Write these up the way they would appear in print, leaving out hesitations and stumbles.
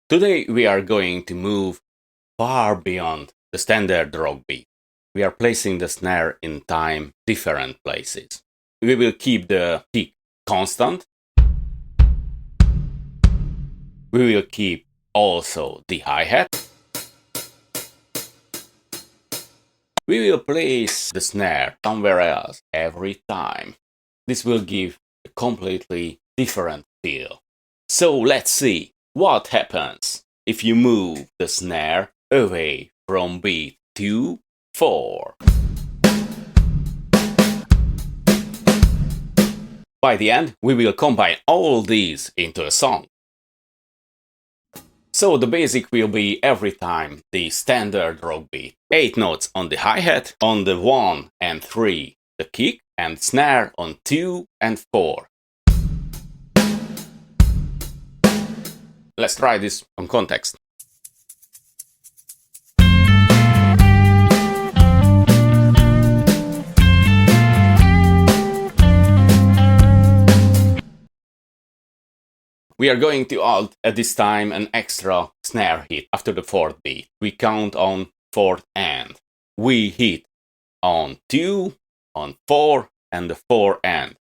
Today we are going to move far beyond the standard rock beat. We are placing the snare in time different places. We will keep the kick constant. We will keep also the hi-hat. We will place the snare somewhere else every time. This will give a completely different feel. So let's see what happens if you move the snare away from beat 2, 4. By the end, we will combine all these into a song. So the basic will be every time the standard rock beat. 8 notes on the hi-hat, on the 1 and 3 the kick, and snare on 2 and 4. Let's try this on context. We are going to add at this time an extra snare hit after the 4th beat. We count on 4th and. We hit on 2, on 4, and the 4 and.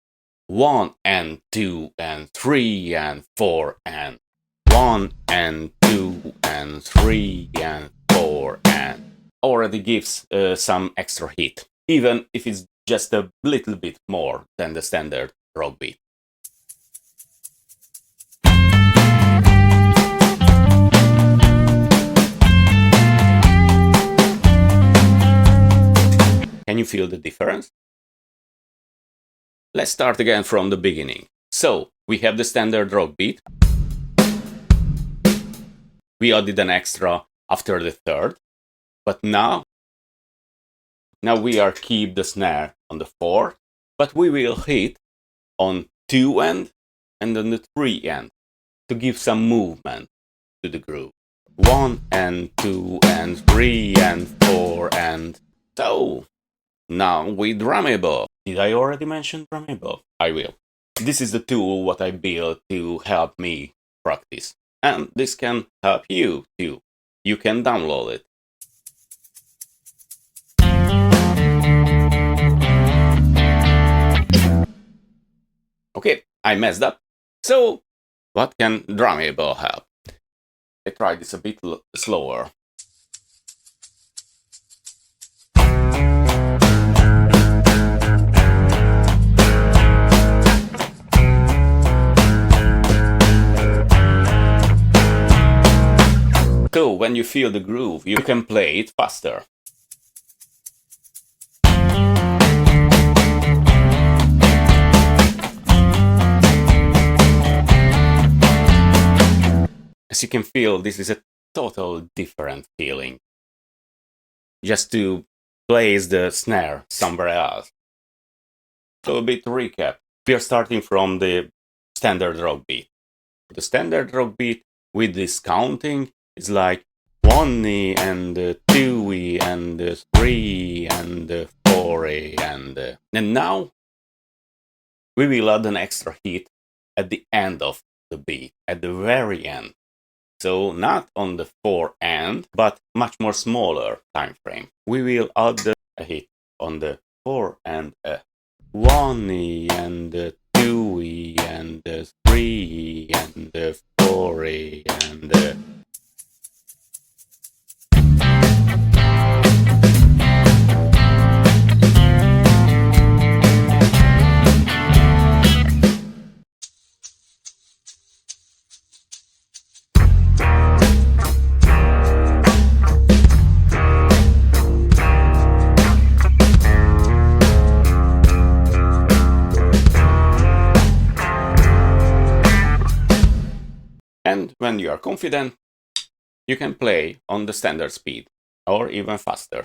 1 and 2 and 3 and 4 and. 1 and 2 and 3 and 4 and. Already gives some extra hit, even if it's just a little bit more than the standard rock beat. Can you feel the difference? Let's start again from the beginning. So, we have the standard rock beat. We added an extra after the 3rd. But now we are keep the snare on the 4th, but we will hit on 2 end and on the 3 end to give some movement to the groove. 1 and 2 and 3 and 4 and. So, now with Drummable. Did I already mention Drummable? I will. This is the tool what I built to help me practice. And this can help you too. You can download it. Okay, I messed up. So, what can Drummable help? I try this a bit slower. So when you feel the groove, you can play it faster. As you can feel, this is a total different feeling. Just to place the snare somewhere else. So a bit recap. We are starting from the standard rock beat. The standard rock beat with this counting is like 1 and 2 and 3 and 4 and now we will add an extra hit at the end of the beat, at the very end. So not on the 4 and, but much more smaller time frame. We will add a hit on the 4 and 1 and 2 and 3 and 4 and And when you are confident, you can play on the standard speed or even faster.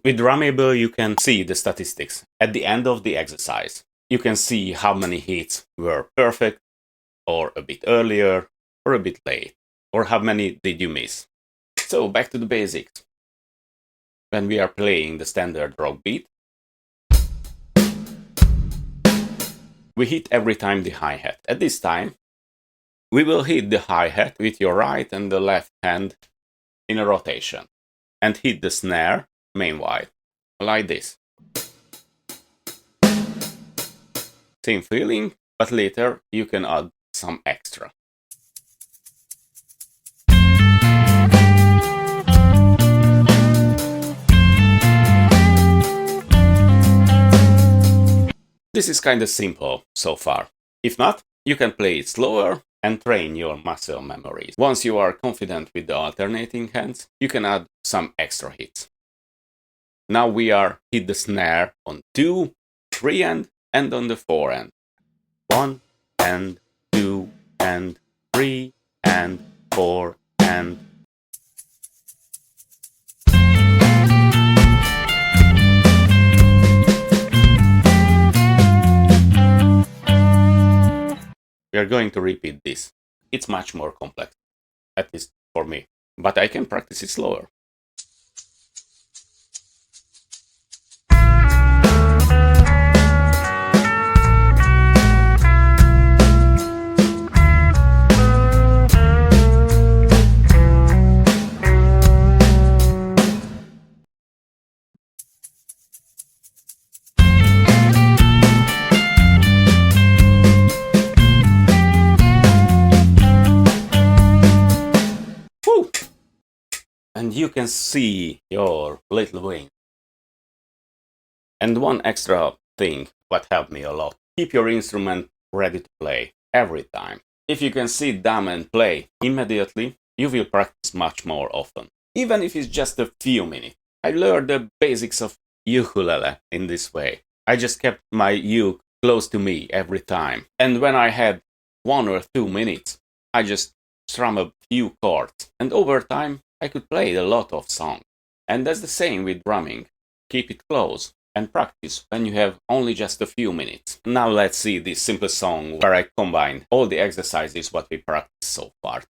With Drummable, you can see the statistics at the end of the exercise. You can see how many hits were perfect, or a bit earlier, or a bit late, or how many did you miss. So back to the basics. when we are playing the standard rock beat, we hit every time the hi-hat. At this time, we will hit the hi-hat with your right and the left hand in a rotation, and hit the snare meanwhile, like this. Same feeling, but later you can add some extra. This is kinda simple so far. If not, you can play it slower and train your muscle memories. Once you are confident with the alternating hands, you can add some extra hits. Now we are hit the snare on 2, 3 and on the 4 end. 1 and 2 and 3 and 4 and. We are going to repeat this. It's much more complex, at least for me, but I can practice it slower. And you can see your little wing. And one extra thing what helped me a lot. Keep your instrument ready to play every time. If you can sit down and play immediately, you will practice much more often. Even if it's just a few minutes. I learned the basics of ukulele in this way. I just kept my uke close to me every time. And when I had 1 or 2 minutes, I just strum a few chords. And over time, I could play a lot of songs. And that's the same with drumming. Keep it close and practice when you have only just a few minutes. Now let's see this simple song where I combined all the exercises what we practiced so far.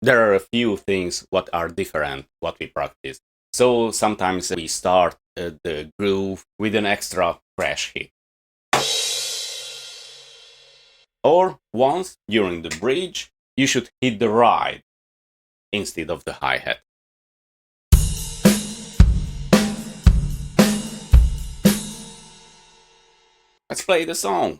There are a few things what are different what we practice. So sometimes we start the groove with an extra crash hit. Or once during the bridge, you should hit the ride instead of the hi-hat. Let's play the song.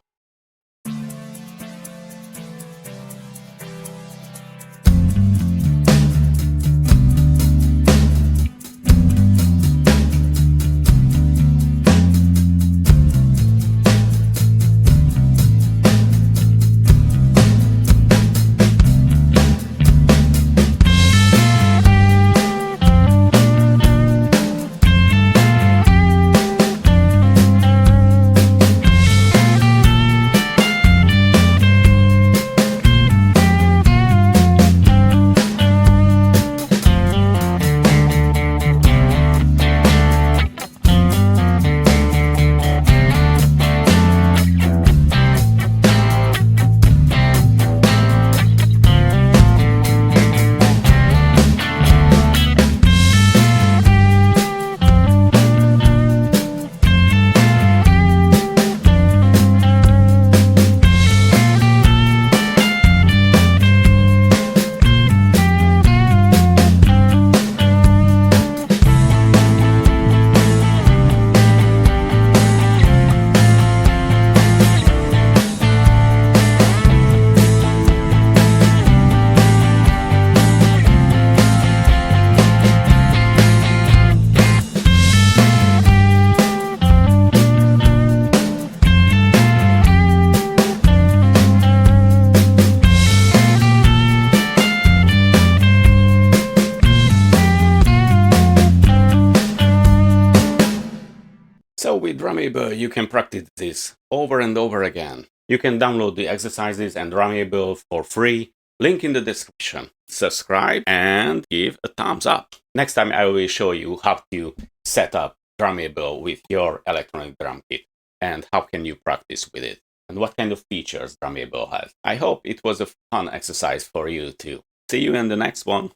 So with Drummable, you can practice this over and over again. You can download the exercises and Drummable for free. Link in the description. Subscribe and give a thumbs up. Next time I will show you how to set up Drummable with your electronic drum kit and how can you practice with it and what kind of features Drummable has. I hope it was a fun exercise for you too. See you in the next one.